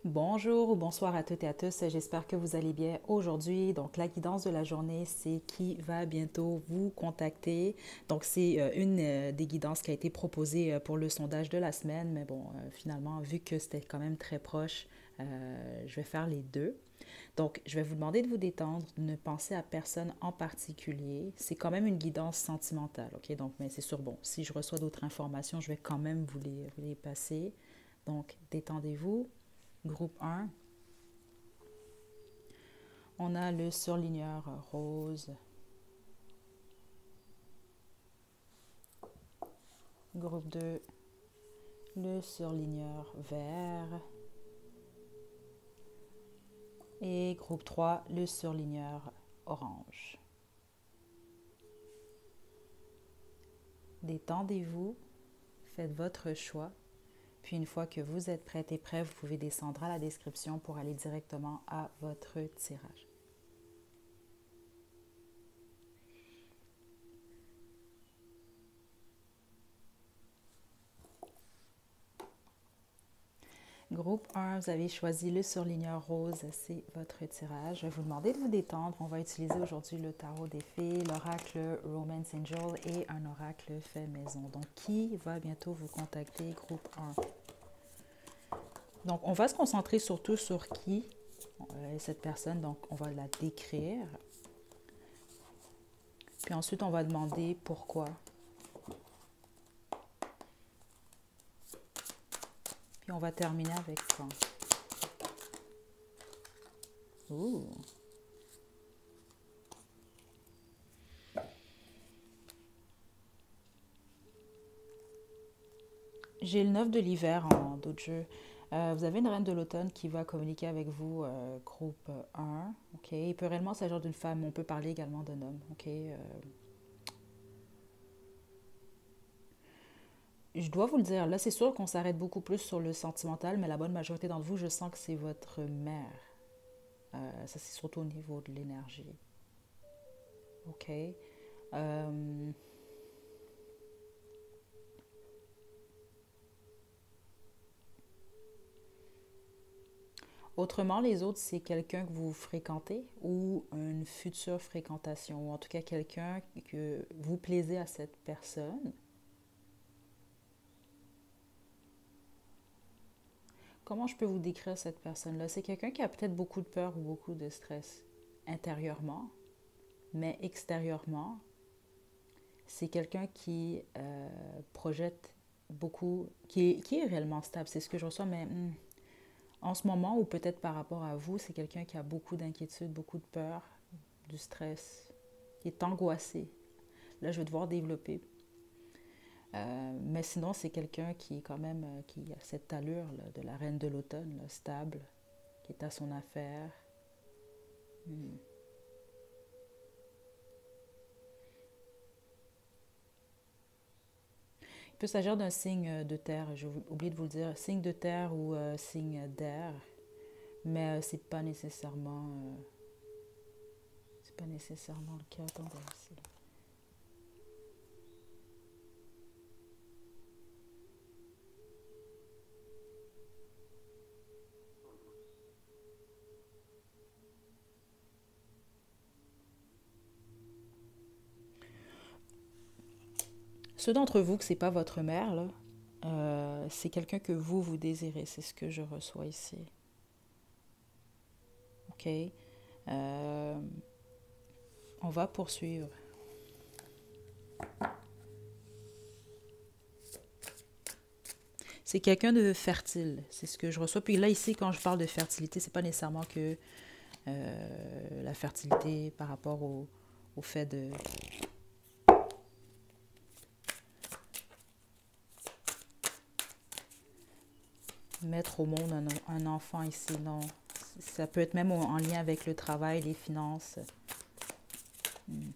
Bonjour ou bonsoir à toutes et à tous. J'espère que vous allez bien aujourd'hui. Donc, la guidance de la journée, c'est qui va bientôt vous contacter. Donc, c'est une des guidances qui a été proposée pour le sondage de la semaine. Mais bon, finalement, vu que c'était quand même très proche, je vais faire les deux. Donc, je vais vous demander de vous détendre, de ne penser à personne en particulier. C'est quand même une guidance sentimentale, OK? Donc, mais c'est sûr, bon, si je reçois d'autres informations, je vais quand même vous les passer. Donc, détendez-vous. Groupe un, on a le surligneur rose. Groupe 2, le surligneur vert. Et groupe 3, le surligneur orange. Détendez-vous, faites votre choix. Puis une fois que vous êtes prête et prêt, vous pouvez descendre à la description pour aller directement à votre tirage. Groupe 1, vous avez choisi le surligneur rose, c'est votre tirage. Je vais vous demander de vous détendre. On va utiliser aujourd'hui le tarot des fées, l'oracle Romance Angel et un oracle fait maison. Donc, qui va bientôt vous contacter? Groupe 1. Donc, on va se concentrer surtout sur qui est cette personne. Donc, on va la décrire. Puis ensuite, on va demander pourquoi. Puis on va terminer avec quand. Ouh! J'ai le 9 de l'hiver en d'autres jeux. Vous avez une reine de l'automne qui va communiquer avec vous, groupe 1. OK? Il peut réellement s'agir d'une femme. On peut parler également d'un homme. OK? Je dois vous le dire, là, c'est sûr qu'on s'arrête beaucoup plus sur le sentimental, mais la bonne majorité d'entre vous, je sens que c'est votre mère. Ça, c'est surtout au niveau de l'énergie. OK? Euh, Autrement, les autres, c'est quelqu'un que vous fréquentez ou une future fréquentation, ou en tout cas quelqu'un que vous plaisez à cette personne. Comment je peux vous décrire cette personne-là? C'est quelqu'un qui a peut-être beaucoup de peur ou beaucoup de stress intérieurement, mais extérieurement, c'est quelqu'un qui projette beaucoup, qui est réellement stable. C'est ce que je reçois, mais en ce moment, ou peut-être par rapport à vous, c'est quelqu'un qui a beaucoup d'inquiétude, beaucoup de peur, du stress, qui est angoissé. Là, je vais devoir développer. Mais sinon, c'est quelqu'un qui est quand même, qui a cette allure là, de la reine de l'automne, là, stable, qui est à son affaire. Hmm. Il peut s'agir d'un signe de terre, j'ai oublié de vous le dire, signe de terre ou signe d'air, mais c'est pas nécessairement le cas. Attendez, ici. Ceux d'entre vous que c'est pas votre mère, là, c'est quelqu'un que vous désirez, c'est ce que je reçois ici. OK? Euh, on va poursuivre. C'est quelqu'un de fertile, c'est ce que je reçois. Puis là, ici, quand je parle de fertilité, c'est pas nécessairement que la fertilité par rapport au fait de mettre au monde un enfant ici, non. Ça peut être même en lien avec le travail, les finances. Hmm.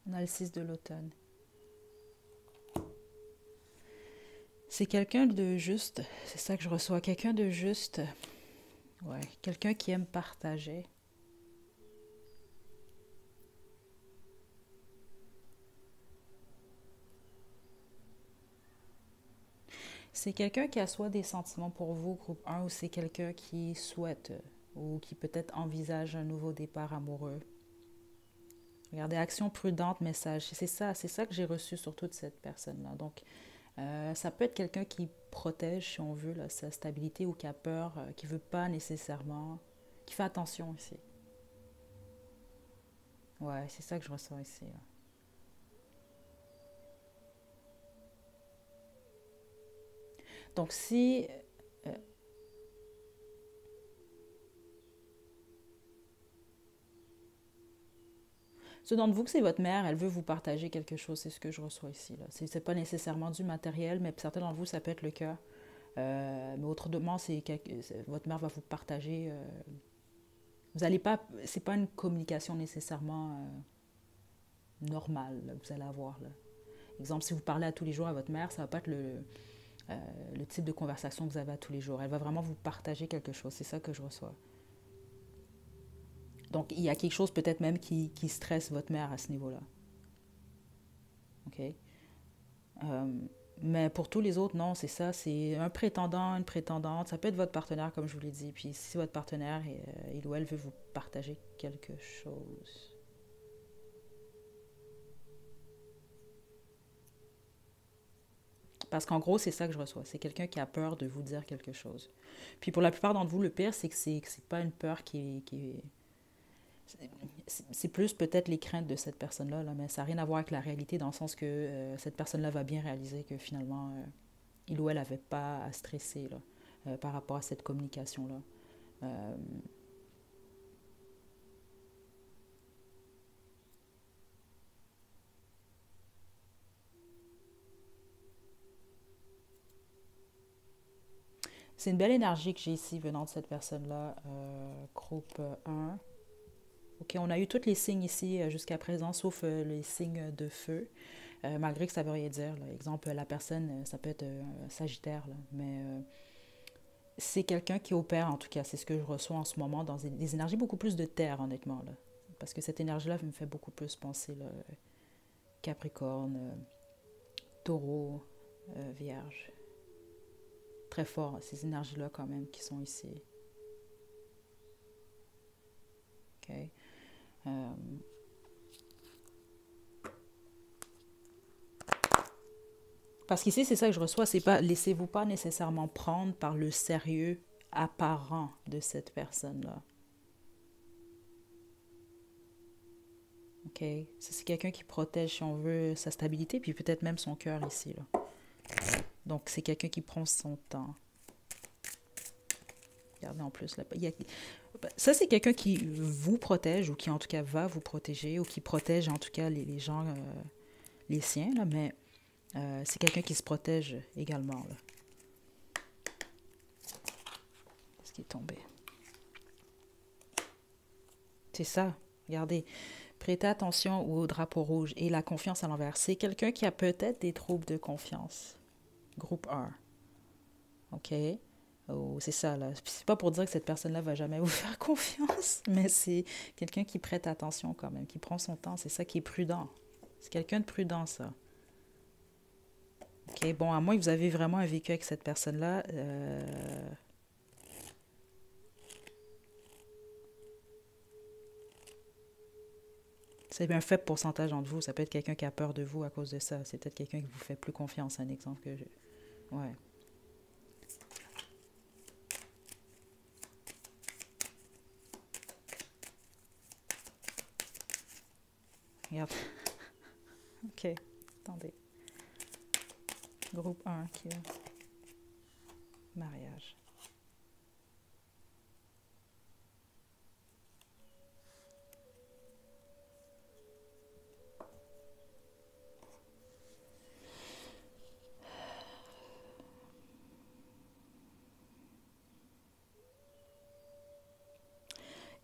On a le 6 de l'automne. C'est quelqu'un de juste, c'est ça que je reçois, quelqu'un de juste, ouais, quelqu'un qui aime partager. C'est quelqu'un qui a soit des sentiments pour vous, groupe un, ou c'est quelqu'un qui souhaite ou qui peut-être envisage un nouveau départ amoureux. Regardez, action prudente, message. C'est ça que j'ai reçu surtout de cette personne-là. Donc, ça peut être quelqu'un qui protège, si on veut, là, sa stabilité ou qui a peur, qui ne veut pas nécessairement, qui fait attention ici. Ouais, c'est ça que je ressens ici, là. Donc, si ceux d'entre vous que c'est votre mère, elle veut vous partager quelque chose, c'est ce que je reçois ici. Là. C'est pas nécessairement du matériel, mais certains d'entre vous, ça peut être le cas. Mais autrement, votre mère va vous partager. Vous allez pas, c'est pas une communication nécessairement normale là, que vous allez avoir. Là. Exemple, si vous parlez à tous les jours à votre mère, ça va pas être le type de conversation que vous avez à tous les jours. Elle va vraiment vous partager quelque chose. C'est ça que je reçois. Donc, il y a quelque chose peut-être même qui stresse votre mère à ce niveau-là. OK? Euh, mais pour tous les autres, non, c'est ça. C'est un prétendant, une prétendante. Ça peut être votre partenaire, comme je vous l'ai dit. Puis si votre partenaire, il ou elle veut vous partager quelque chose. Parce qu'en gros, c'est ça que je reçois. C'est quelqu'un qui a peur de vous dire quelque chose. Puis pour la plupart d'entre vous, le pire, c'est que c'est pas une peur c'est plus peut-être les craintes de cette personne-là, là, mais ça n'a rien à voir avec la réalité dans le sens que cette personne-là va bien réaliser que finalement, il ou elle n'avait pas à stresser là, par rapport à cette communication-là. Euh, c'est une belle énergie que j'ai ici venant de cette personne-là, groupe 1. OK, on a eu tous les signes ici jusqu'à présent, sauf les signes de feu, malgré que ça ne veut rien dire. Là. Exemple, la personne, ça peut être Sagittaire, là, mais c'est quelqu'un qui opère, en tout cas, c'est ce que je reçois en ce moment, dans des énergies beaucoup plus de terre, honnêtement. Là. Parce que cette énergie-là me fait beaucoup plus penser là, Capricorne, Taureau, Vierge. Très fort, ces énergies-là quand même qui sont ici. OK? Euh, Parce qu'ici, c'est ça que je reçois, c'est pas, laissez-vous pas nécessairement prendre par le sérieux apparent de cette personne-là. OK? Ça, c'est quelqu'un qui protège, si on veut, sa stabilité, puis peut-être même son cœur ici, là. Donc, c'est quelqu'un qui prend son temps. Regardez en plus, là, ça, c'est quelqu'un qui vous protège, ou qui en tout cas va vous protéger, ou qui protège en tout cas les gens, les siens, là, mais c'est quelqu'un qui se protège également, là. Ce qui est tombé. C'est ça. Regardez. Prêtez attention au drapeau rouge et la confiance à l'envers. C'est quelqu'un qui a peut-être des troubles de confiance. Groupe 1. OK? Oh, c'est ça, là. C'est pas pour dire que cette personne-là va jamais vous faire confiance, mais c'est quelqu'un qui prête attention quand même, qui prend son temps. C'est ça qui est prudent. C'est quelqu'un de prudent, ça. OK? Bon, à moins que vous avez vraiment un vécu avec cette personne-là, c'est un faible pourcentage entre vous. Ça peut être quelqu'un qui a peur de vous à cause de ça. C'est peut-être quelqu'un qui vous fait plus confiance, un exemple que je... Ouais. Regarde. OK. Attendez. Groupe 1 qui est mariage.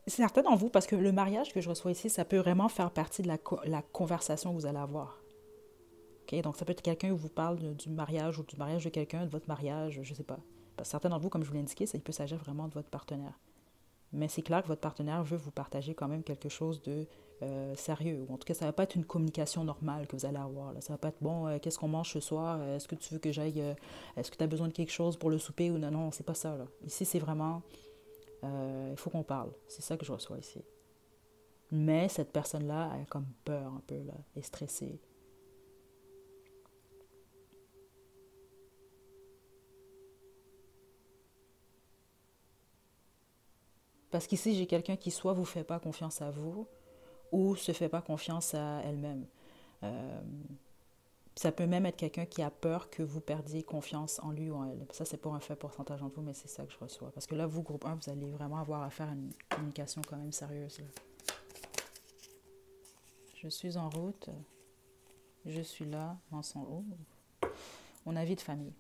Certains d'entre vous, parce que le mariage que je reçois ici, ça peut vraiment faire partie de la conversation que vous allez avoir. OK? Donc, ça peut être quelqu'un qui vous parle du mariage ou du mariage de quelqu'un, de votre mariage, je ne sais pas. Parce que certains d'entre vous, comme je vous l'ai indiqué, ça il peut s'agir vraiment de votre partenaire. Mais c'est clair que votre partenaire veut vous partager quand même quelque chose de sérieux. Ou en tout cas, ça ne va pas être une communication normale que vous allez avoir. Là. Ça ne va pas être, bon, qu'est-ce qu'on mange ce soir? Est-ce que tu veux que j'aille... est-ce que tu as besoin de quelque chose pour le souper? Ou non, non, c'est pas ça. Là. Ici, c'est vraiment... il faut qu'on parle. C'est ça que je reçois ici. Mais cette personne-là, elle a comme peur un peu, là, est stressée. Parce qu'ici, j'ai quelqu'un qui soit vous fait pas confiance à vous, ou se fait pas confiance à elle-même. Euh, Ça peut même être quelqu'un qui a peur que vous perdiez confiance en lui ou en elle. Ça, c'est pour un faible pourcentage entre vous, mais c'est ça que je reçois. Parce que là, vous, groupe 1, vous allez vraiment avoir à faire une communication quand même sérieuse. Là. Je suis en route. Je suis là, dans son haut. On a vie de famille.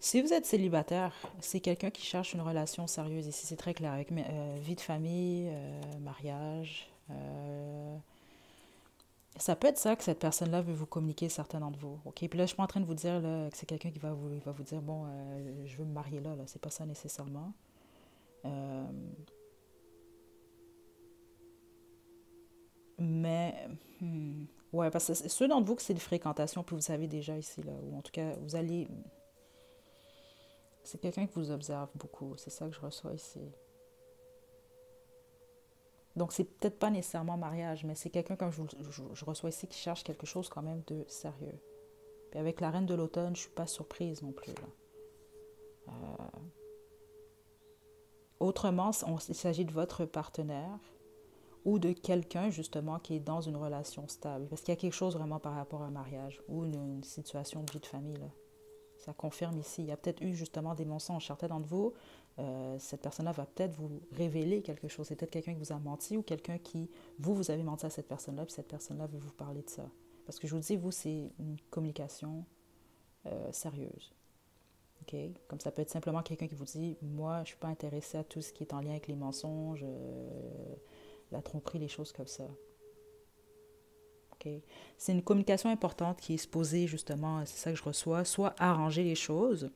Si vous êtes célibataire, c'est quelqu'un qui cherche une relation sérieuse. Ici, c'est très clair. Avec vie de famille, mariage. Ça peut être ça que cette personne-là veut vous communiquer, certains d'entre vous. OK? Puis là, je suis pas en train de vous dire là, que c'est quelqu'un qui il va vous dire, bon, je veux me marier là. Là. C'est pas ça nécessairement. Euh, mais, ouais, parce que ceux d'entre vous que c'est de fréquentation, puis vous savez déjà ici, là, ou en tout cas, vous allez. C'est quelqu'un qui vous observe beaucoup. C'est ça que je reçois ici. Donc, c'est peut-être pas nécessairement mariage, mais c'est quelqu'un, comme je reçois ici, qui cherche quelque chose quand même de sérieux. Puis avec la reine de l'automne, je suis pas surprise non plus, là. Autrement, il s'agit de votre partenaire ou de quelqu'un, justement, qui est dans une relation stable. Parce qu'il y a quelque chose vraiment par rapport à un mariage ou une situation de vie de famille, là. Ça confirme ici. Il y a peut-être eu justement des mensonges. Certains d'entre vous, cette personne-là va peut-être vous révéler quelque chose. C'est peut-être quelqu'un qui vous a menti ou quelqu'un qui, vous avez menti à cette personne-là, puis cette personne-là veut vous parler de ça. Parce que je vous dis, vous, c'est une communication sérieuse. Okay? Comme ça peut être simplement quelqu'un qui vous dit, moi, je ne suis pas intéressé à tout ce qui est en lien avec les mensonges, la tromperie, les choses comme ça. Okay? C'est une communication importante qui est supposée, justement, c'est ça que je reçois, soit arranger les choses,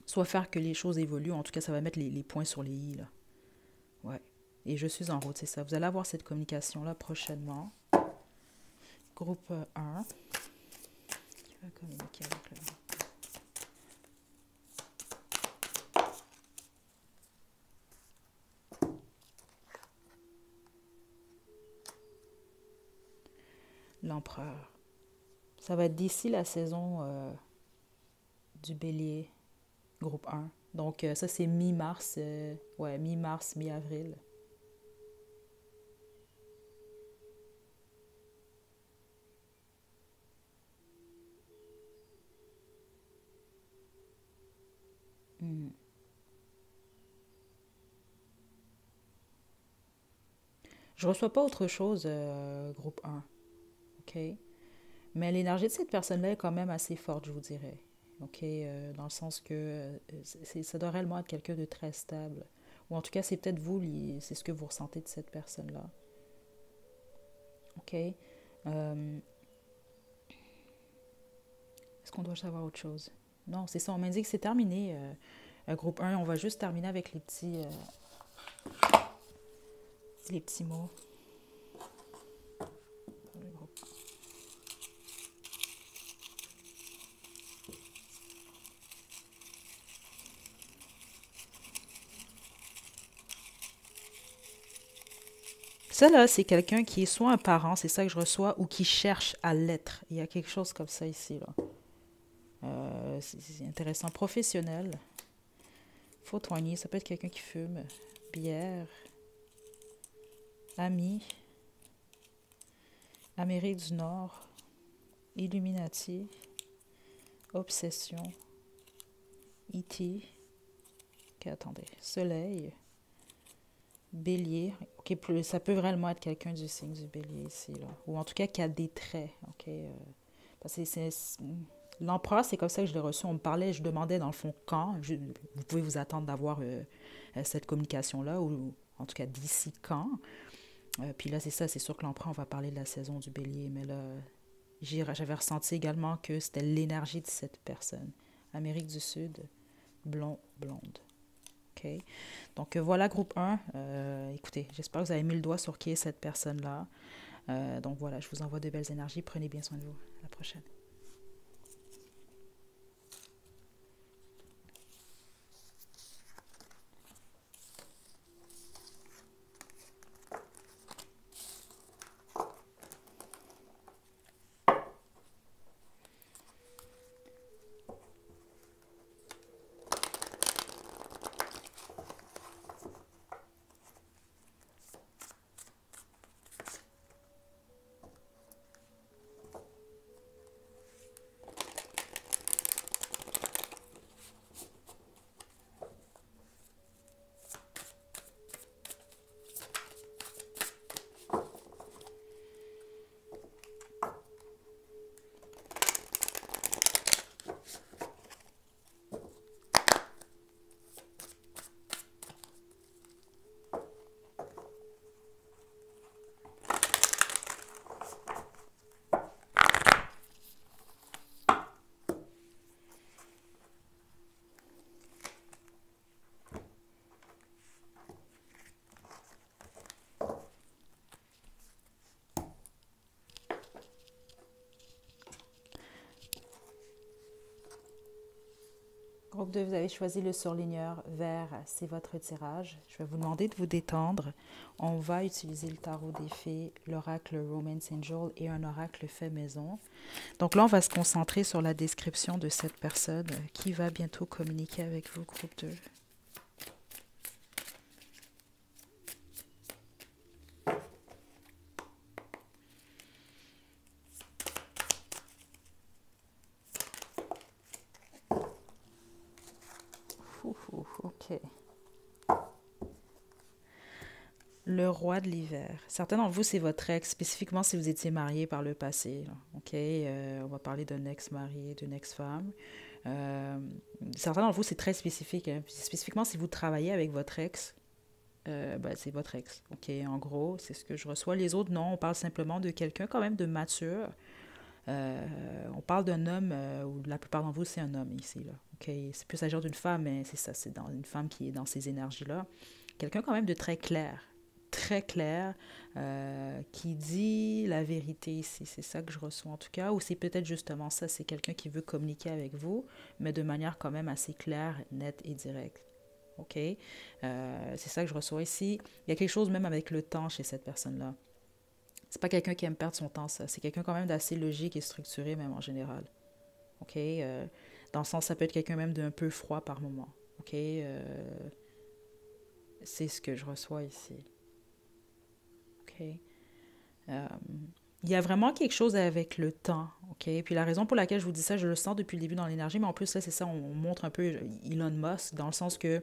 soit faire que les choses évoluent. En tout cas, ça va mettre les points sur les i, là. Ouais. Et je suis en route, c'est ça. Vous allez avoir cette communication-là prochainement. Groupe 1, qui va communiquer avec le... L'empereur. Ça va être d'ici la saison du bélier, groupe 1. Donc, ça, c'est mi-mars, ouais, mi-mars, mi-avril. Hmm. Je reçois pas autre chose, groupe 1, OK? Mais l'énergie de cette personne-là est quand même assez forte, je vous dirais. OK? Dans le sens que ça doit réellement être quelqu'un de très stable. Ou en tout cas, c'est peut-être vous, c'est ce que vous ressentez de cette personne-là. OK? Est-ce qu'on doit savoir autre chose? Non, c'est ça. On m'a dit que c'est terminé. Groupe 1, on va juste terminer avec les petits mots. Ça, là, c'est quelqu'un qui est soit un parent, c'est ça que je reçois, ou qui cherche à l'être. Il y a quelque chose comme ça ici, là. C'est intéressant. Professionnel. Fautoigner, ça peut être quelqu'un qui fume. Bière. Ami. Amérique du Nord. Illuminati. Obsession. E.T. Ok, attendez. Soleil. Bélier. Ok, ça peut vraiment être quelqu'un du signe du bélier ici, là. Ou en tout cas qui a des traits. Ok, parce que l'empereur, c'est comme ça que je l'ai reçu. On me parlait, je demandais dans le fond quand. Vous pouvez vous attendre d'avoir cette communication-là, ou en tout cas d'ici quand. Puis là, c'est ça, c'est sûr que l'empereur, on va parler de la saison du bélier. Mais là, j'avais ressenti également que c'était l'énergie de cette personne. Amérique du Sud, blonde. OK? Donc voilà, groupe 1. Écoutez, j'espère que vous avez mis le doigt sur qui est cette personne-là. Donc voilà, je vous envoie de belles énergies. Prenez bien soin de vous. À la prochaine. Groupe 2, vous avez choisi le surligneur vert, c'est votre tirage. Je vais vous demander de vous détendre. On va utiliser le tarot des fées, l'oracle Romance Angel et un oracle fait maison. Donc là, on va se concentrer sur la description de cette personne qui va bientôt communiquer avec vous, groupe 2. OK. Le roi de l'hiver. Certains d'entre vous, c'est votre ex, spécifiquement si vous étiez marié par le passé. Là. OK? On va parler d'un ex-mari, d'une ex-femme. Certains d'entre vous, c'est très spécifique. Hein? Spécifiquement, si vous travaillez avec votre ex, ben, c'est votre ex. OK? En gros, c'est ce que je reçois. Les autres, non. On parle simplement de quelqu'un quand même de mature. On parle d'un homme, ou la plupart d'entre vous, c'est un homme ici. Là. OK? C'est plus agir d'une femme, mais c'est ça. C'est dans une femme qui est dans ces énergies-là. Quelqu'un quand même de très clair, qui dit la vérité ici. C'est ça que je reçois en tout cas. Ou c'est peut-être justement ça, c'est quelqu'un qui veut communiquer avec vous, mais de manière quand même assez claire, nette et directe. OK? C'est ça que je reçois ici. Il y a quelque chose même avec le temps chez cette personne-là. C'est pas quelqu'un qui aime perdre son temps, ça. C'est quelqu'un quand même d'assez logique et structuré, même en général. OK? Dans le sens, ça peut être quelqu'un même d'un peu froid par moment. OK? C'est ce que je reçois ici. OK? Il y a vraiment quelque chose avec le temps, OK? Puis la raison pour laquelle je vous dis ça, je le sens depuis le début dans l'énergie, mais en plus, là, c'est ça, on montre un peu Elon Musk, dans le sens que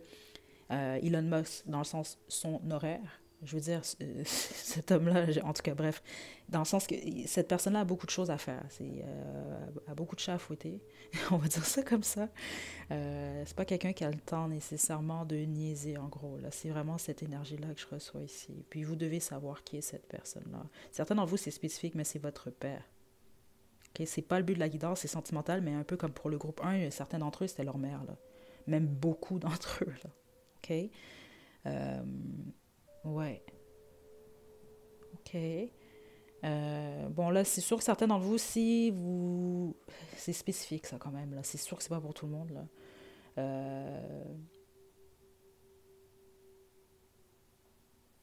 Elon Musk, dans le sens son horaire, je veux dire, cet homme-là, en tout cas, bref, dans le sens que cette personne-là a beaucoup de choses à faire, a beaucoup de chats à fouetter, on va dire ça comme ça. C'est pas quelqu'un qui a le temps nécessairement de niaiser, en gros. Là, c'est vraiment cette énergie-là que je reçois ici. Puis vous devez savoir qui est cette personne-là. Certains d'entre vous, c'est spécifique, mais c'est votre père. Okay? C'est pas le but de la guidance, c'est sentimental, mais un peu comme pour le groupe 1, certains d'entre eux, c'était leur mère. Là. Même beaucoup d'entre eux. Là. OK? Euh, ouais. OK. Bon, là, c'est sûr que certains d'entre vous, si vous... C'est spécifique, ça, quand même. Là. C'est sûr que c'est pas pour tout le monde, là. Euh,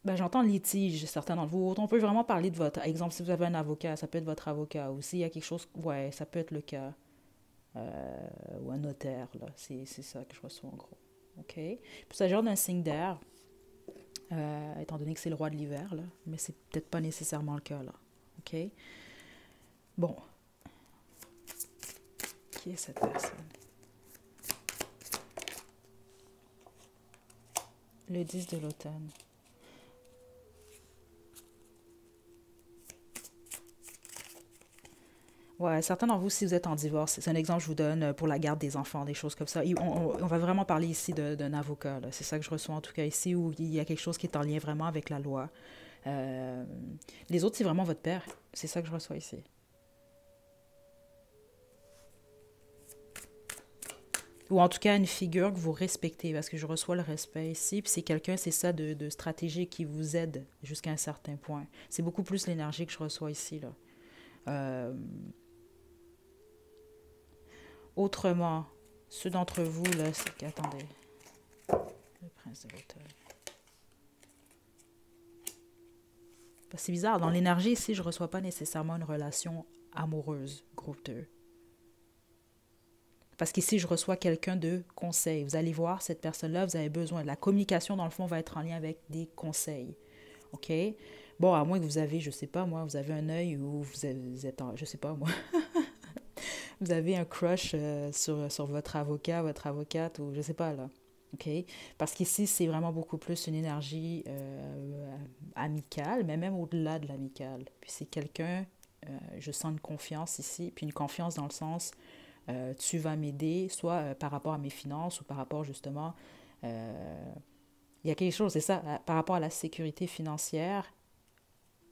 Ben, j'entends litige, certains d'entre vous. On peut vraiment parler de votre... Exemple, si vous avez un avocat, ça peut être votre avocat. Ou s'il y a quelque chose... Ouais, ça peut être le cas. Ou un notaire, là. C'est ça que je reçois, en gros. OK? Puis ça genre d'un signe d'air, étant donné que c'est le roi de l'hiver, là. Mais c'est peut-être pas nécessairement le cas, là. OK? Bon. Qui est cette personne? Le 10 de l'automne. Ouais, certains d'entre vous, si vous êtes en divorce, c'est un exemple que je vous donne pour la garde des enfants, des choses comme ça. On va vraiment parler ici d'un avocat. C'est ça que je reçois en tout cas ici, où il y a quelque chose qui est en lien vraiment avec la loi. Euh, les autres, c'est vraiment votre père. C'est ça que je reçois ici. Ou en tout cas, une figure que vous respectez, parce que je reçois le respect ici. Puis c'est quelqu'un, c'est ça, de stratégique qui vous aide jusqu'à un certain point. C'est beaucoup plus l'énergie que je reçois ici, là. Euh, Autrement, ceux d'entre vous, là, c'est attendez. Le prince de l'automne. C'est bizarre, dans l'énergie ici, je ne reçois pas nécessairement une relation amoureuse, groupe 2. Parce qu'ici, je reçois quelqu'un de conseil. Vous allez voir, cette personne-là, vous avez besoin. La communication, dans le fond, va être en lien avec des conseils. OK? Bon, à moins que vous avez, je sais pas, moi, vous avez un œil ou vous êtes en, je sais pas, moi, vous avez un crush sur votre avocat, votre avocate, ou je sais pas, là. OK? Parce qu'ici, c'est vraiment beaucoup plus une énergie amicale, mais même au-delà de l'amicale. Puis c'est quelqu'un, je sens une confiance ici, puis une confiance dans le sens, tu vas m'aider, soit par rapport à mes finances ou par rapport justement, il y a quelque chose, c'est ça, par rapport à la sécurité financière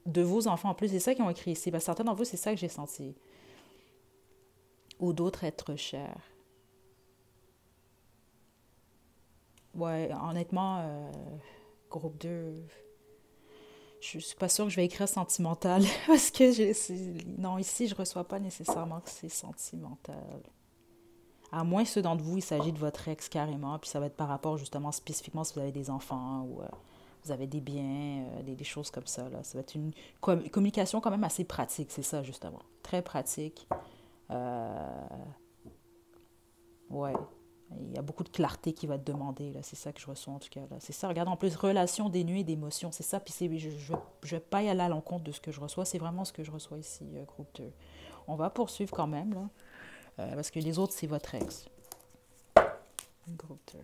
de vos enfants. En plus, c'est ça qu'ils ont écrit ici. Parce que certains d'entre vous, c'est ça que j'ai senti. Ou d'autres êtres chers. Ouais, honnêtement, groupe 2, je suis pas sûre que je vais écrire sentimental parce que non, ici, je reçois pas nécessairement que c'est sentimental. À moins que ceux d'entre vous, il s'agit de votre ex carrément, puis ça va être par rapport justement spécifiquement si vous avez des enfants ou vous avez des biens, des choses comme ça. Là. Ça va être une communication quand même assez pratique, c'est ça justement. Très pratique. Euh, ouais. Il y a beaucoup de clarté qui va être demandée, là. C'est ça que je ressens en tout cas. Là. C'est ça, regarde, en plus, relation dénuée d'émotions, c'est ça. Puis je vais pas y aller à l'encontre de ce que je reçois, c'est vraiment ce que je reçois ici, groupe 2. On va poursuivre quand même, là, parce que les autres, c'est votre ex. Groupe 2.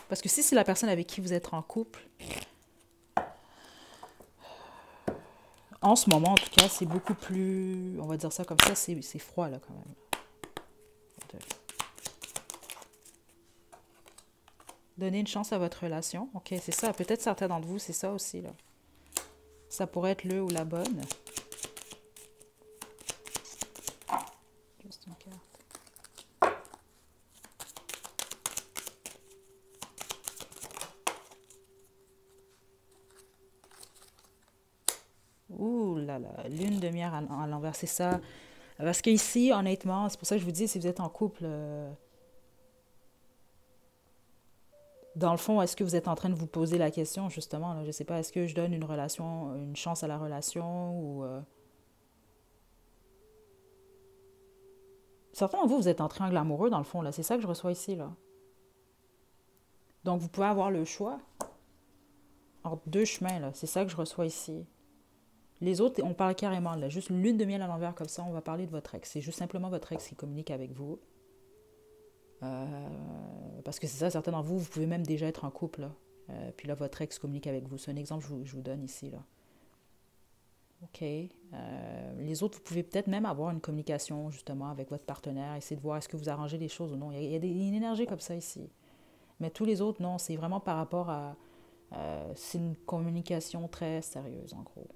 Parce que si c'est la personne avec qui vous êtes en couple, en ce moment, en tout cas, c'est beaucoup plus, on va dire ça comme ça, c'est froid, là, quand même. Donnez une chance à votre relation. OK, c'est ça. Peut-être certains d'entre vous, c'est ça aussi, là. Ça pourrait être le ou la bonne. Juste une carte. Ouh là là, lune de miel à l'envers, c'est ça. Parce qu'ici, honnêtement, c'est pour ça que je vous dis, si vous êtes en couple, dans le fond, est-ce que vous êtes en train de vous poser la question, justement, là, je sais pas, est-ce que je donne une relation, une chance à la relation ou... Certains d'entre vous, vous êtes en triangle amoureux, dans le fond, là. C'est ça que je reçois ici, là. Donc, vous pouvez avoir le choix entre deux chemins, là. C'est ça que je reçois ici. Les autres, on parle carrément, là. Juste lune de miel à l'envers, comme ça, on va parler de votre ex. C'est juste simplement votre ex qui communique avec vous. Parce que c'est ça, certains d'entre vous, vous pouvez même déjà être en couple, là. Puis là, votre ex communique avec vous. C'est un exemple que je vous donne ici, là. OK. Les autres, vous pouvez peut-être même avoir une communication, justement, avec votre partenaire, essayer de voir est-ce que vous arrangez les choses ou non. Il y a une énergie comme ça ici. Mais tous les autres, non, c'est vraiment par rapport à... c'est une communication très sérieuse, en gros.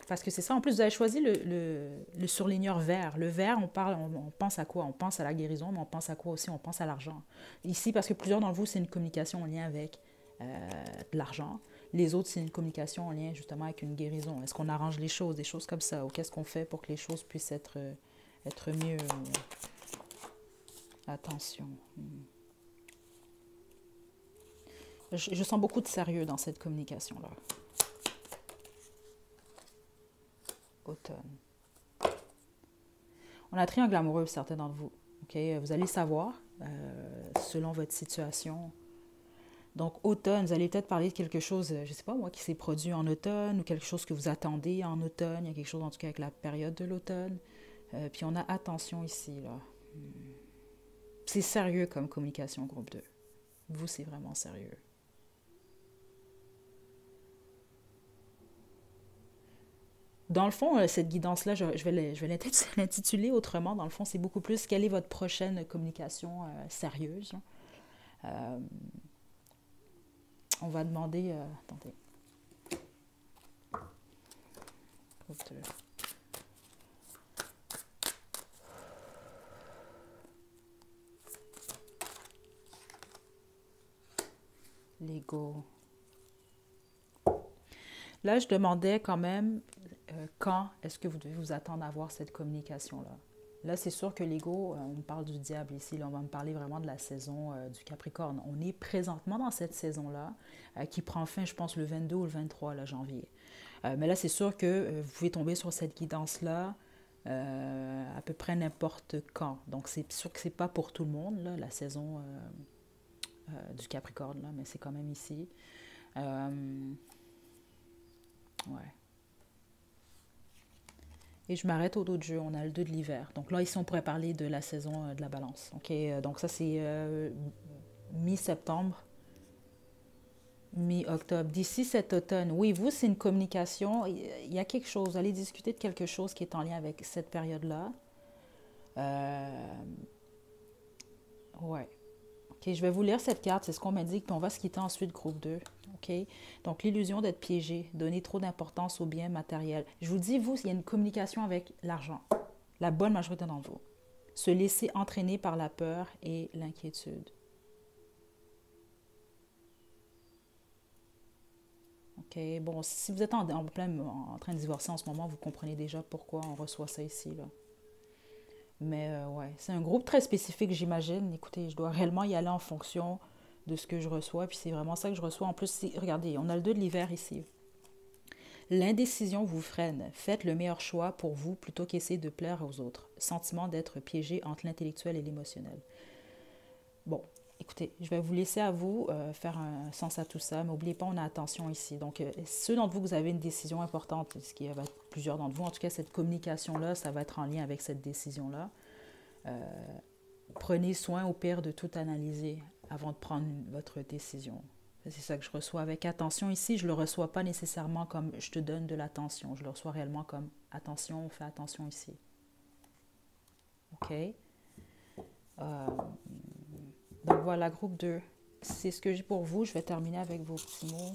Parce que c'est ça, en plus, vous avez choisi le surligneur vert. Le vert, on pense à quoi? On pense à la guérison, mais on pense à quoi aussi? On pense à l'argent. Ici, parce que plusieurs d'entre vous, c'est une communication en lien avec de l'argent. Les autres, c'est une communication en lien justement avec une guérison. Est-ce qu'on arrange les choses, des choses comme ça? Ou qu'est-ce qu'on fait pour que les choses puissent être mieux? Attention. Je sens beaucoup de sérieux dans cette communication-là. Automne. On a triangle amoureux, certains d'entre vous. Okay? Vous allez savoir, selon votre situation. Donc, automne, vous allez peut-être parler de quelque chose, je ne sais pas moi, qui s'est produit en automne ou quelque chose que vous attendez en automne. Il y a quelque chose, en tout cas, avec la période de l'automne. Puis on a attention ici, là. C'est sérieux comme communication, groupe 2. Vous, c'est vraiment sérieux. Dans le fond, cette guidance-là, je vais l'intituler autrement. Dans le fond, c'est beaucoup plus quelle est votre prochaine communication sérieuse. Euh, on va demander... attendez. L'ego. Là, je demandais quand même quand est-ce que vous devez vous attendre à avoir cette communication-là. Là, c'est sûr que l'ego, on me parle du diable ici, là, on va me parler vraiment de la saison du Capricorne. On est présentement dans cette saison-là qui prend fin, je pense, le 22 ou le 23 là, janvier. Mais là, c'est sûr que vous pouvez tomber sur cette guidance-là à peu près n'importe quand. Donc, c'est sûr que c'est pas pour tout le monde, là, la saison du Capricorne, là, mais c'est quand même ici. Ouais. Et je m'arrête au dos de jeu. On a le 2 de l'hiver. Donc là, ici, on pourrait parler de la saison de la balance. OK? Donc ça, c'est mi-septembre, mi-octobre. D'ici cet automne, oui, vous, c'est une communication. Il y a quelque chose. Vous allez discuter de quelque chose qui est en lien avec cette période-là. Euh, ouais. OK, je vais vous lire cette carte. C'est ce qu'on m'indique. Puis on va se quitter ensuite, groupe 2. OK? Donc, l'illusion d'être piégé, donner trop d'importance aux biens matériels. Je vous dis, vous, il y a une communication avec l'argent. La bonne majorité d'entre vous. Se laisser entraîner par la peur et l'inquiétude. OK? Bon, si vous êtes en train de divorcer en ce moment, vous comprenez déjà pourquoi on reçoit ça ici, là. Mais ouais, c'est un groupe très spécifique, j'imagine. Écoutez, je dois réellement y aller en fonction de ce que je reçois. Puis c'est vraiment ça que je reçois. En plus, regardez, on a le 2 de l'hiver ici. L'indécision vous freine. Faites le meilleur choix pour vous plutôt qu'essayer de plaire aux autres. Sentiment d'être piégé entre l'intellectuel et l'émotionnel. Bon, écoutez, je vais vous laisser à vous faire un sens à tout ça, mais n'oubliez pas, on a attention ici. Donc, ceux d'entre vous, vous avez une décision importante, ce qui va être plusieurs d'entre vous, en tout cas, cette communication-là, ça va être en lien avec cette décision-là. Prenez soin au pire de tout analyser avant de prendre votre décision. C'est ça que je reçois avec attention ici. Je ne le reçois pas nécessairement comme je te donne de l'attention. Je le reçois réellement comme attention, fais attention ici. OK? Donc voilà, groupe 2. C'est ce que j'ai pour vous. Je vais terminer avec vos petits mots.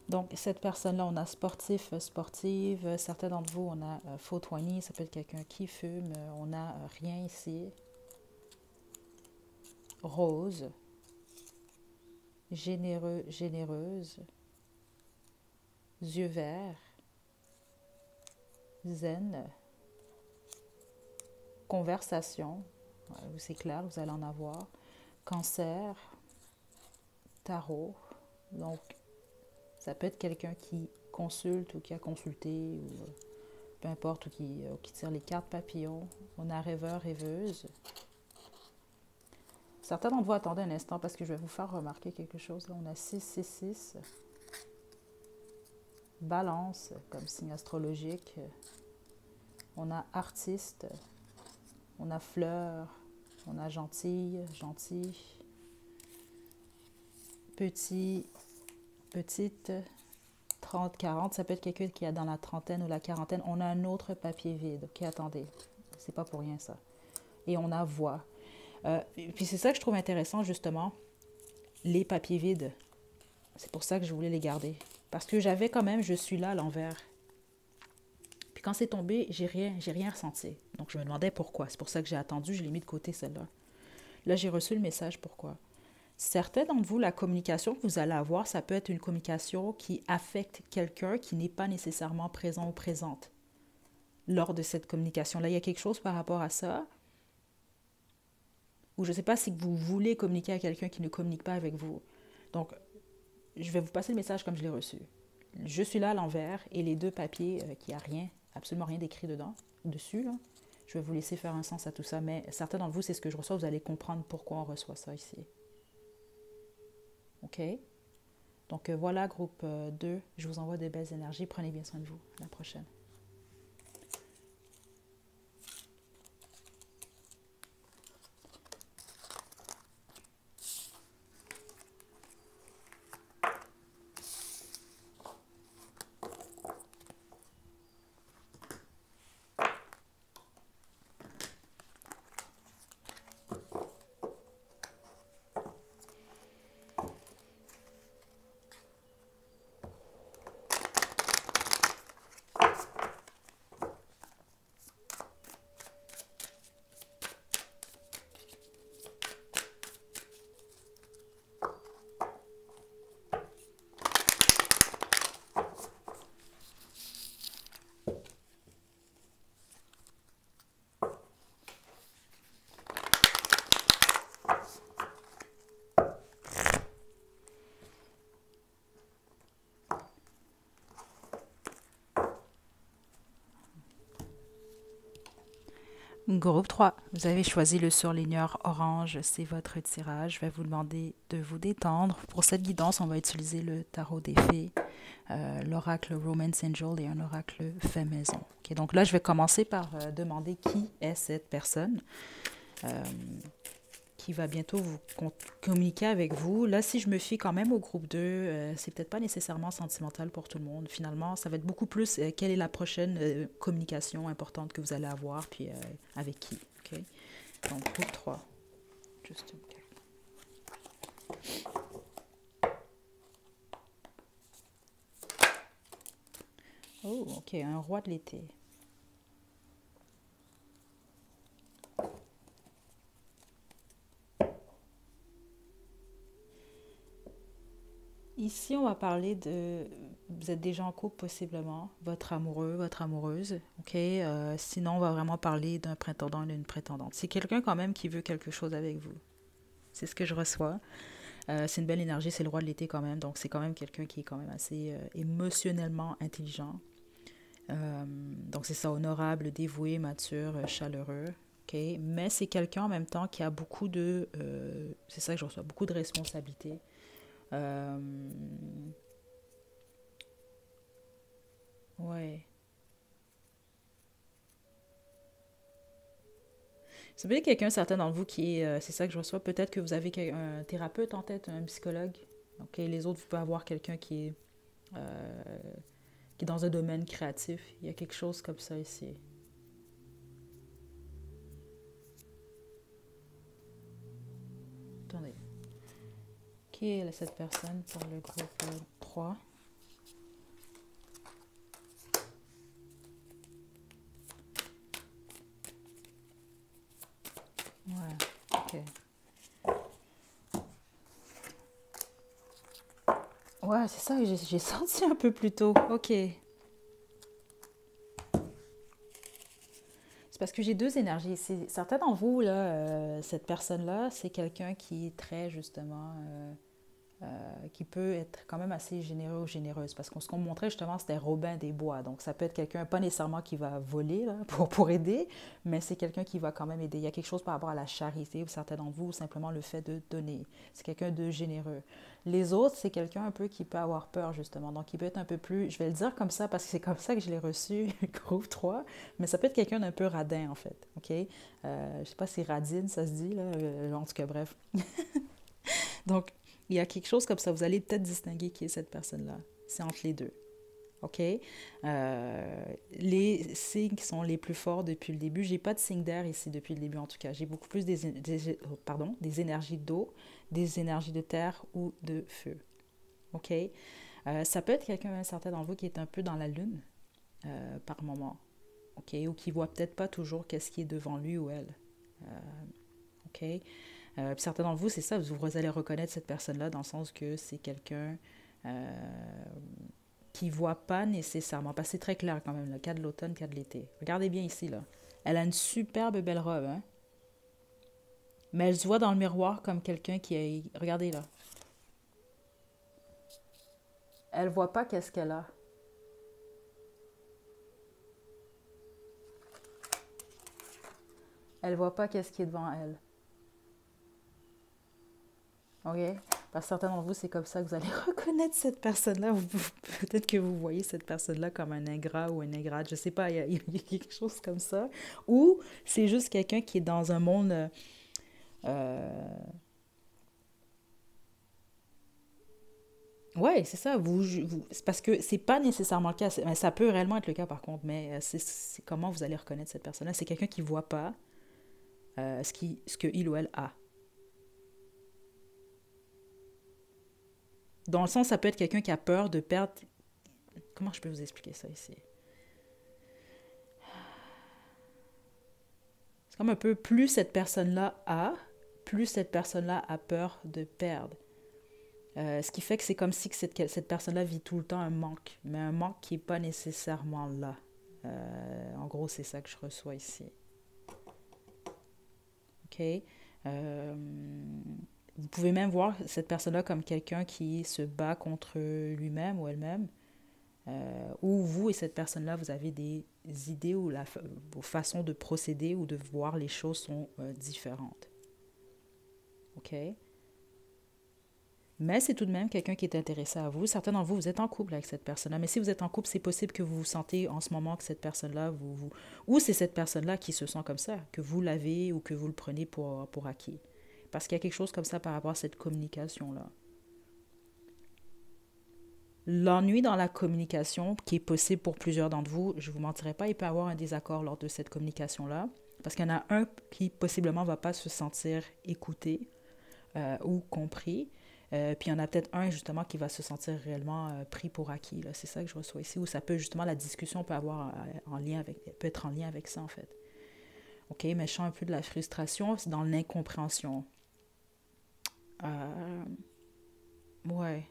Donc, cette personne-là, on a sportif, sportive. Certains d'entre vous, on a faux-toigné. Ça peut être quelqu'un qui fume. On a rien ici. Rose. Généreux, généreuse. Yeux verts. Zen. Conversation. C'est clair, vous allez en avoir. Cancer. Tarot. Donc, ça peut être quelqu'un qui consulte ou qui a consulté, ou peu importe, ou qui tire les cartes papillons. On a rêveur, rêveuse. Certains d'entre vous, attendez un instant parce que je vais vous faire remarquer quelque chose. Là, on a 6, 6, 6. Balance comme signe astrologique. On a artiste. On a fleur. On a gentille, gentil. Petit, petite. 30, 40, ça peut être quelqu'un qui est dans la trentaine ou la quarantaine. On a un autre papier vide. OK, attendez. C'est pas pour rien, ça. Et on a voix. Puis c'est ça que je trouve intéressant, justement. Les papiers vides. C'est pour ça que je voulais les garder. Parce que j'avais quand même, je suis là à l'envers. Puis quand c'est tombé, j'ai rien ressenti. Donc je me demandais pourquoi. C'est pour ça que j'ai attendu, je l'ai mis de côté, celle-là. Là, j'ai reçu le message pourquoi. Certains d'entre vous, la communication que vous allez avoir, ça peut être une communication qui affecte quelqu'un qui n'est pas nécessairement présent ou présente lors de cette communication-là. Il y a quelque chose par rapport à ça, ou je ne sais pas si vous voulez communiquer à quelqu'un qui ne communique pas avec vous. Donc, je vais vous passer le message comme je l'ai reçu. Je suis là à l'envers et les deux papiers qui a rien, absolument rien d'écrit dedans, dessus, là, je vais vous laisser faire un sens à tout ça, mais certains d'entre vous, c'est ce que je reçois, vous allez comprendre pourquoi on reçoit ça ici. OK? Donc voilà, groupe 2, je vous envoie des belles énergies. Prenez bien soin de vous. À la prochaine. Groupe 3, vous avez choisi le surligneur orange, c'est votre tirage. Je vais vous demander de vous détendre. Pour cette guidance, on va utiliser le tarot des fées, l'oracle Romance Angel et un oracle fait maison. Ok, donc là, je vais commencer par demander qui est cette personne qui va bientôt vous communiquer avec vous. Là, si je me fie quand même au groupe 2, c'est peut-être pas nécessairement sentimental pour tout le monde. Finalement, ça va être beaucoup plus quelle est la prochaine communication importante que vous allez avoir, puis avec qui. Ok. Donc, groupe 3. Juste une carte. Oh, ok, un roi de l'été. Ici, on va parler de... Vous êtes déjà en couple possiblement, votre amoureux, votre amoureuse, ok? Sinon, on va vraiment parler d'un prétendant et d'une prétendante. C'est quelqu'un quand même qui veut quelque chose avec vous. C'est ce que je reçois. C'est une belle énergie, c'est le roi de l'été quand même, donc c'est quand même quelqu'un qui est quand même assez émotionnellement intelligent. Donc c'est ça, honorable, dévoué, mature, chaleureux. Ok. Mais c'est quelqu'un en même temps qui a beaucoup de... c'est ça que je reçois, beaucoup de responsabilités. Euh, ouais. C'est peut-être quelqu'un certain dans vous qui est... c'est ça que je reçois. Peut-être que vous avez un thérapeute en tête, un psychologue. Ok. Les autres, vous pouvez avoir quelqu'un euh, qui est dans un domaine créatif. Il y a quelque chose comme ça ici. Attendez. Qui est cette personne pour le groupe 3? Ouais, ok. Ouais, c'est ça que j'ai senti un peu plus tôt. Ok. C'est parce que j'ai deux énergies. C'est certains d'entre vous, là, cette personne-là, c'est quelqu'un qui est très, justement, qui peut être quand même assez généreux ou généreuse. Parce que ce qu'on me montrait justement, c'était Robin des Bois. Donc ça peut être quelqu'un, pas nécessairement qui va voler là, pour aider, mais c'est quelqu'un qui va quand même aider. Il y a quelque chose par rapport à la charité, ou certains d'entre vous, ou simplement le fait de donner. C'est quelqu'un de généreux. Les autres, c'est quelqu'un un peu qui peut avoir peur justement. Donc il peut être un peu plus, je vais le dire comme ça parce que c'est comme ça que je l'ai reçu, groupe 3, mais ça peut être quelqu'un d'un peu radin en fait. OK? Je sais pas si radine ça se dit, là, en tout cas bref. Donc, il y a quelque chose comme ça. Vous allez peut-être distinguer qui est cette personne-là. C'est entre les deux. OK? Les signes qui sont les plus forts depuis le début, j'ai pas de signe d'air ici depuis le début en tout cas. J'ai beaucoup plus des énergies d'eau, des énergies de terre ou de feu. OK? Ça peut être quelqu'un, un certain d'entre vous, qui est un peu dans la lune par moment. OK? Ou qui voit peut-être pas toujours qu'est-ce qui est devant lui ou elle. OK? Puis certains d'entre vous, c'est ça, vous allez reconnaître cette personne-là dans le sens que c'est quelqu'un qui ne voit pas nécessairement, parce que c'est très clair quand même, le cas de l'automne, le cas de l'été. Regardez bien ici, là. Elle a une superbe belle robe, hein? Mais elle se voit dans le miroir comme quelqu'un qui est... Regardez là. Elle voit pas qu'est-ce qu'elle a. Elle voit pas qu'est-ce qui est devant elle. OK? Parce que certains d'entre vous, c'est comme ça que vous allez reconnaître cette personne-là. Peut-être que vous voyez cette personne-là comme un ingrat ou un ingrate. Je sais pas, il y a quelque chose comme ça. Ou c'est juste quelqu'un qui est dans un monde... ouais, c'est ça. C'est parce que c'est pas nécessairement le cas. Mais ça peut réellement être le cas par contre. Mais c'est comment vous allez reconnaître cette personne-là. C'est quelqu'un qui voit pas ce que il ou elle a. Dans le sens, ça peut être quelqu'un qui a peur de perdre... Comment je peux vous expliquer ça ici? C'est comme un peu plus cette personne-là a, plus cette personne-là a peur de perdre. Ce qui fait que c'est comme si que cette personne-là vit tout le temps un manque, mais un manque qui n'est pas nécessairement là. En gros, c'est ça que je reçois ici. OK? Euh, vous pouvez même voir cette personne-là comme quelqu'un qui se bat contre lui-même ou elle-même. Ou vous et cette personne-là, vous avez des idées ou vos façons de procéder ou de voir les choses sont différentes. OK? Mais c'est tout de même quelqu'un qui est intéressé à vous. Certains d'entre vous, vous êtes en couple avec cette personne-là. Mais si vous êtes en couple, c'est possible que vous vous sentez en ce moment que cette personne-là, ou c'est cette personne-là qui se sent comme ça, que vous l'avez ou que vous le prenez pour acquis. Parce qu'il y a quelque chose comme ça par rapport à cette communication-là. L'ennui dans la communication, qui est possible pour plusieurs d'entre vous, je ne vous mentirai pas, il peut y avoir un désaccord lors de cette communication-là. Parce qu'il y en a un qui possiblement ne va pas se sentir écouté ou compris. Puis il y en a peut-être un justement qui va se sentir réellement pris pour acquis. C'est ça que je reçois ici. Ou ça peut justement, la discussion peut avoir peut être en lien avec ça en fait. OK, mais je sens un peu de la frustration, c'est dans l'incompréhension. Ouais.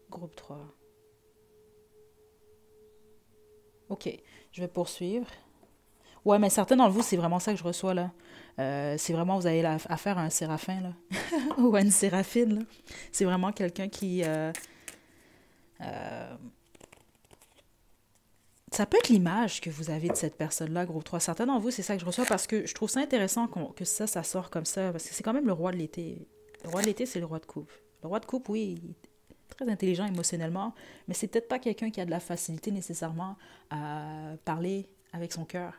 Groupe 3. OK, je vais poursuivre. Ouais, mais certains d'entre vous, c'est vraiment ça que je reçois, là. C'est vraiment, vous avez affaire à un séraphin, là. Ou à une séraphine, là. C'est vraiment quelqu'un qui... ça peut être l'image que vous avez de cette personne-là, groupe 3. Certains d'entre vous, c'est ça que je reçois parce que je trouve ça intéressant que ça sort comme ça. Parce que c'est quand même le roi de l'été. Le roi de l'été, c'est le roi de coupe. Le roi de coupe, oui, il est très intelligent émotionnellement, mais c'est peut-être pas quelqu'un qui a de la facilité nécessairement à parler avec son cœur.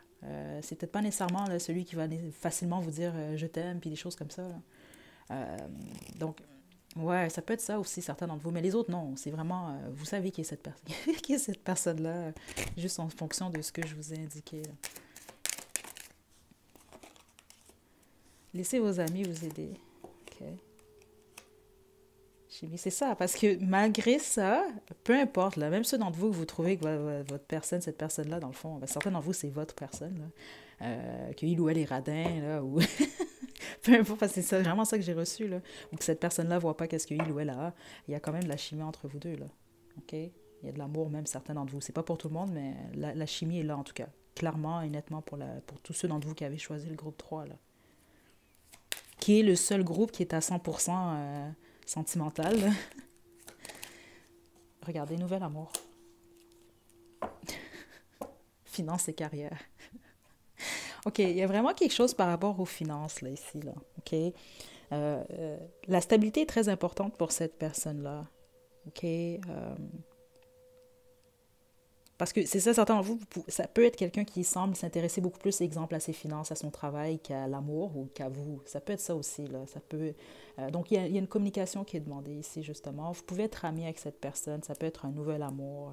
C'est peut-être pas nécessairement là, celui qui va facilement vous dire je t'aime, puis des choses comme ça. Donc, ouais, ça peut être ça aussi, certains d'entre vous. Mais les autres, non. C'est vraiment, vous savez qui est cette personne, qui est cette personne-là, juste en fonction de ce que je vous ai indiqué. Là. Laissez vos amis vous aider. OK. Chimie, c'est ça, parce que malgré ça, peu importe, là, même ceux d'entre vous que vous trouvez que votre personne, cette personne-là, dans le fond, ben, certains d'entre vous, c'est votre personne, là, qu'il ou elle est radin, là, ou peu importe, parce que c'est vraiment ça que j'ai reçu, là, ou que cette personne-là ne voit pas qu'est-ce qu'il ou elle a, il y a quand même de la chimie entre vous deux, là, OK? Il y a de l'amour, même certains d'entre vous. C'est pas pour tout le monde, mais la chimie est là, en tout cas, clairement et nettement pour tous ceux d'entre vous qui avez choisi le groupe 3 là, qui est le seul groupe qui est à 100% sentimental, là. Regardez, nouvel amour. Finances et carrière. OK, il y a vraiment quelque chose par rapport aux finances, là, ici, là. OK? La stabilité est très importante pour cette personne-là. OK? Parce que c'est ça, certains d'entre vous, ça peut être quelqu'un qui semble s'intéresser beaucoup plus, exemple, à ses finances, à son travail, qu'à l'amour ou qu'à vous. Ça peut être ça aussi, là. Ça peut... donc, il y a une communication qui est demandée ici, justement. Vous pouvez être ami avec cette personne. Ça peut être un nouvel amour.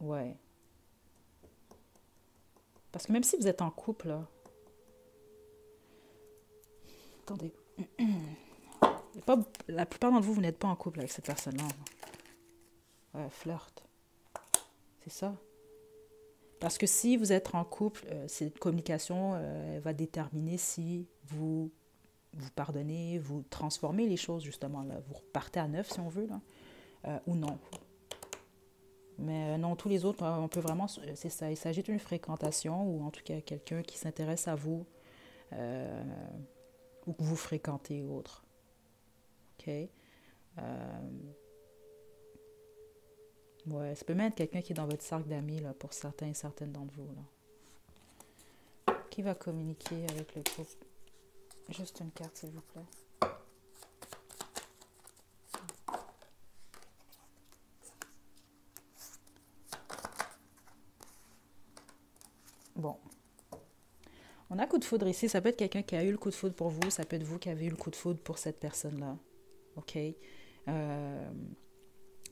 Ouais. Parce que même si vous êtes en couple, là... Attendez. Pas, la plupart d'entre vous, vous n'êtes pas en couple avec cette personne-là. Ouais, flirt. C'est ça. Parce que si vous êtes en couple, cette communication va déterminer si vous pardonnez, vous transformez les choses, justement. Là. Vous repartez à neuf, si on veut, là, ou non. Mais non, tous les autres, on peut vraiment... C'est ça, il s'agit d'une fréquentation, ou en tout cas quelqu'un qui s'intéresse à vous, ou que vous fréquentez, ou autre. OK? Ouais, ça peut même être quelqu'un qui est dans votre cercle d'amis, là, pour certains et certaines d'entre vous, là. Qui va communiquer avec le groupe? Juste une carte, s'il vous plaît. Bon. On a coup de foudre ici. Ça peut être quelqu'un qui a eu le coup de foudre pour vous. Ça peut être vous qui avez eu le coup de foudre pour cette personne-là. OK?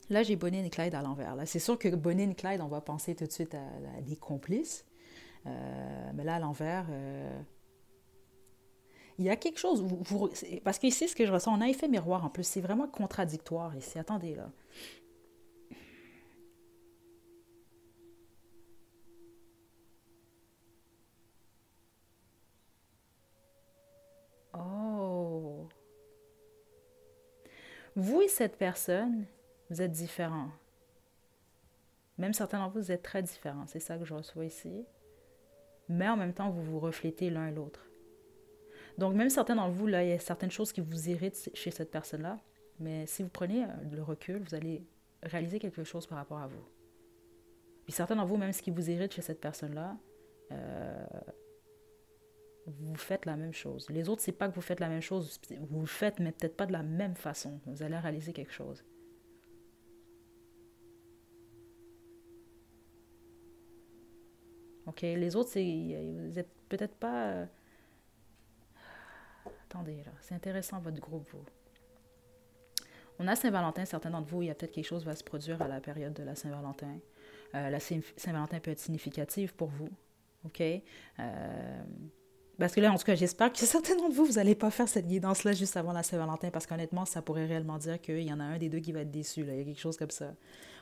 Là, j'ai Bonnie et Clyde à l'envers. Là. C'est sûr que Bonnie et Clyde, on va penser tout de suite à des complices. Mais là, à l'envers, il y a quelque chose... parce qu'ici, ce que je ressens, on a effet miroir en plus. C'est vraiment contradictoire ici. Attendez, là. Oh! Vous et cette personne, vous êtes différents. Même certains d'entre vous, vous êtes très différents. C'est ça que je reçois ici. Mais en même temps, vous vous reflétez l'un l'autre. Donc, même certains d'entre vous, là, il y a certaines choses qui vous irritent chez cette personne-là. Mais si vous prenez le recul, vous allez réaliser quelque chose par rapport à vous. Puis certains d'entre vous, même ce qui vous irrite chez cette personne-là, vous faites la même chose. Les autres, c'est pas que vous faites la même chose, vous le faites, mais peut-être pas de la même façon. Vous allez réaliser quelque chose. OK? Les autres, vous n'êtes peut-être pas... Attendez, là. C'est intéressant, votre groupe, vous. On a Saint-Valentin, certains d'entre vous, il y a peut-être quelque chose qui va se produire à la période de la Saint-Valentin. La Saint-Valentin peut être significative pour vous. OK? Parce que là, en tout cas, j'espère que certains d'entre vous, vous n'allez pas faire cette guidance-là juste avant la Saint-Valentin, parce qu'honnêtement, ça pourrait réellement dire qu'il y en a un des deux qui va être déçu. Là. Il y a quelque chose comme ça.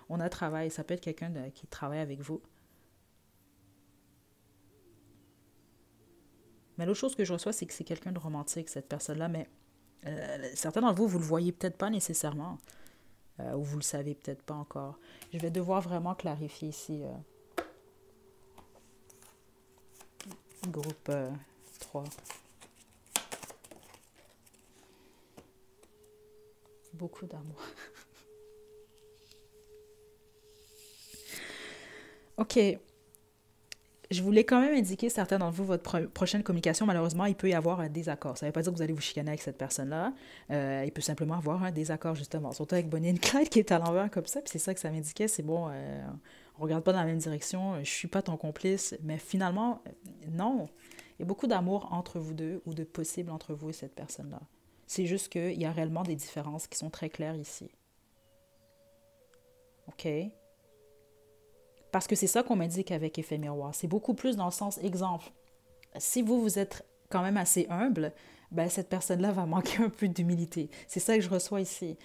On a travail, ça peut être quelqu'un qui travaille avec vous. Mais l'autre chose que je reçois, c'est que c'est quelqu'un de romantique, cette personne-là, mais certains d'entre vous, vous le voyez peut-être pas nécessairement, ou vous le savez peut-être pas encore. Je vais devoir vraiment clarifier ici. Groupe 3. Beaucoup d'amour. OK. Je voulais quand même indiquer certains d'entre vous, votre prochaine communication, malheureusement, il peut y avoir un désaccord. Ça ne veut pas dire que vous allez vous chicaner avec cette personne-là. Il peut simplement avoir un désaccord, justement. Surtout avec Bonnie and Clyde qui est à l'envers comme ça. Puis c'est ça que ça m'indiquait. C'est bon, on ne regarde pas dans la même direction. Je ne suis pas ton complice. Mais finalement, non. Il y a beaucoup d'amour entre vous deux ou de possible entre vous et cette personne-là. C'est juste qu'il y a réellement des différences qui sont très claires ici. OK? Parce que c'est ça qu'on m'indique avec effet miroir. C'est beaucoup plus dans le sens exemple. Si vous êtes quand même assez humble, ben cette personne-là va manquer un peu d'humilité. C'est ça que je reçois ici.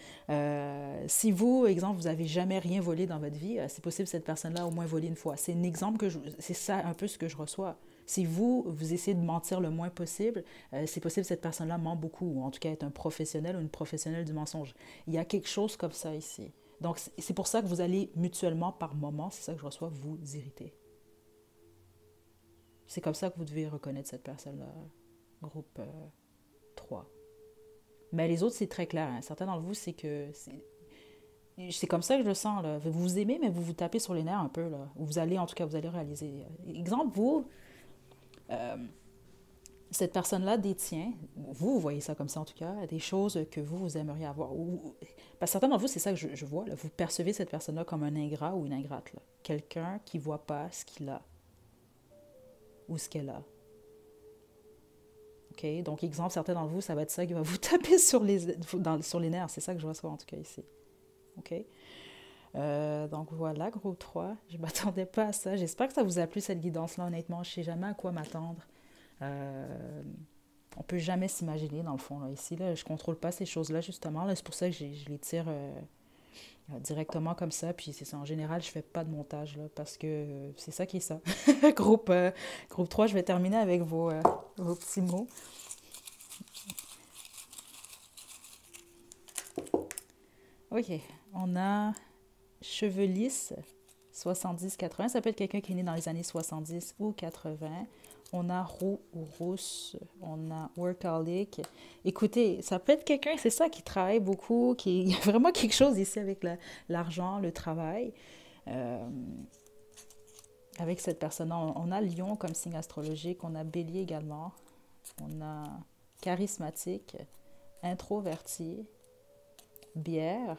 Si vous, exemple, vous n'avez jamais rien volé dans votre vie, c'est possible que cette personne-là a au moins volé une fois. C'est un exemple c'est ça un peu ce que je reçois. Si vous essayez de mentir le moins possible, c'est possible que cette personne-là ment beaucoup, ou en tout cas est un professionnel ou une professionnelle du mensonge. Il y a quelque chose comme ça ici. Donc, c'est pour ça que vous allez mutuellement, par moment, c'est ça que je reçois, vous irriter. C'est comme ça que vous devez reconnaître cette personne-là, groupe 3. Mais les autres, c'est très clair. Hein. Certains d'entre vous, c'est que... C'est comme ça que je le sens. Là. Vous vous aimez, mais vous vous tapez sur les nerfs un peu. Là. Vous allez, en tout cas, vous allez réaliser. Exemple, vous... cette personne-là détient, vous voyez ça comme ça en tout cas, des choses que vous aimeriez avoir. Parce que certains d'entre vous, c'est ça que je vois, là, vous percevez cette personne-là comme un ingrat ou une ingrate. Là. Quelqu'un qui ne voit pas ce qu'il a ou ce qu'elle a. OK? Donc, exemple, certains d'entre vous, ça va être ça qui va vous taper sur les nerfs. C'est ça que je reçois en tout cas ici. OK? Donc voilà, groupe 3. Je ne m'attendais pas à ça. J'espère que ça vous a plu cette guidance-là, honnêtement. Je ne sais jamais à quoi m'attendre. On peut jamais s'imaginer dans le fond là. Ici là, je contrôle pas ces choses-là justement là, c'est pour ça que je les tire directement comme ça, puis c'est ça, en général je fais pas de montage là, parce que c'est ça qui est ça. groupe 3, je vais terminer avec vos petits mots. OK, on a cheveux lisses 70-80, ça peut être quelqu'un qui est né dans les années 70 ou 80. On a roux ou rousse, on a workaholic. Écoutez, ça peut être quelqu'un, c'est ça, qui travaille beaucoup, il y a vraiment quelque chose ici avec l'argent, le travail. Avec cette personne, on a Lion comme signe astrologique, on a Bélier également, on a charismatique, introverti, bière,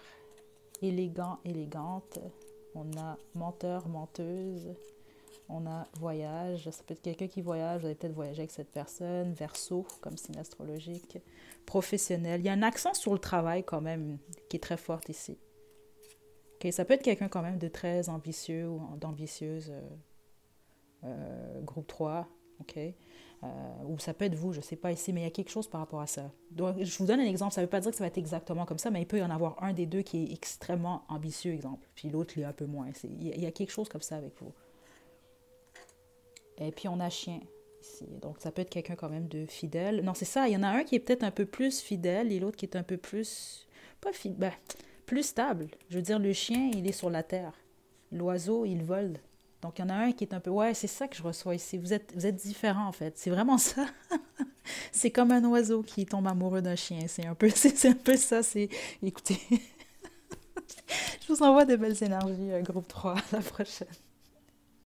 élégant, élégante, on a menteur, menteuse. On a voyage, ça peut être quelqu'un qui voyage, vous allez peut-être voyager avec cette personne. Verseau, comme signe astrologique. Professionnel. Il y a un accent sur le travail quand même qui est très fort ici. Okay, ça peut être quelqu'un quand même de très ambitieux ou d'ambitieuse. Groupe 3. Okay. Ou ça peut être vous, je ne sais pas ici, mais il y a quelque chose par rapport à ça. Donc, je vous donne un exemple, ça ne veut pas dire que ça va être exactement comme ça, mais il peut y en avoir un des deux qui est extrêmement ambitieux, exemple, puis l'autre, il est un peu moins. Il y a quelque chose comme ça avec vous. Et puis, on a chien ici. Donc, ça peut être quelqu'un quand même de fidèle. Non, c'est ça. Il y en a un qui est peut-être un peu plus fidèle et l'autre qui est un peu plus... Pas fidèle, plus stable. Je veux dire, le chien, il est sur la terre. L'oiseau, il vole. Donc, il y en a un qui est un peu... Ouais, c'est ça que je reçois ici. Vous êtes différents, en fait. C'est vraiment ça. C'est comme un oiseau qui tombe amoureux d'un chien. C'est un peu ça. Écoutez, je vous envoie de belles énergies, groupe 3. À la prochaine.